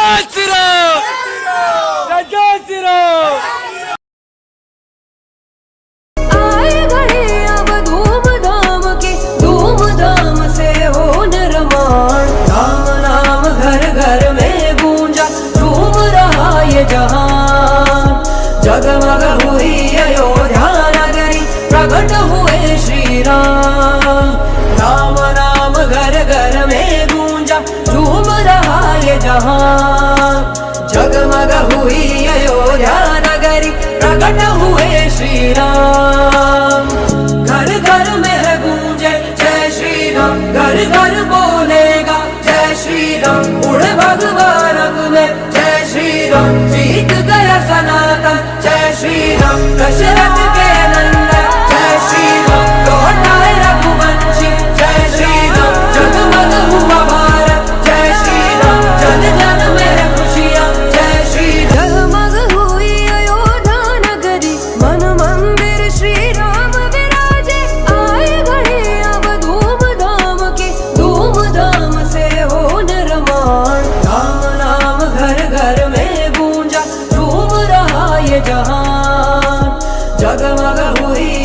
जय श्री राम, जय श्री राम। आए घड़ी अब धूमधाम की, धूमधाम से हो निर्माण। राम नाम घर घर में गूंजा, झूम रहा ये जहान। जगमग हुई अयोध्या नगरी, प्रकट हुए श्री राम। राम नाम घर घर में गूंजा, झूम रहा ये जहान। जगमग हुई अयोध्या नगरी, प्रकट हुए श्री राम। घर घर में है गूंजे जय श्री राम, घर घर बोलेगा जय श्री राम। उड़ भगवा रंग में जय श्री राम, जीत गया सनातन जय श्री राम। दशरथ के नंदन जय श्री राम, लौटाए रघुवंशी जय श्री राम। जगमग हुआ भारत जय श्री राम, जन जन में है खुशियाँ जय श्री राम। जगमग हुई अयोध्या नगरी, मन मंदिर श्री राम विराजे। आए घड़ी अब धूमधाम की, धूमधाम से हो निर्माण। राम नाम घर घर में गूंजा, झूम रहा ये जहान। जगमग हुई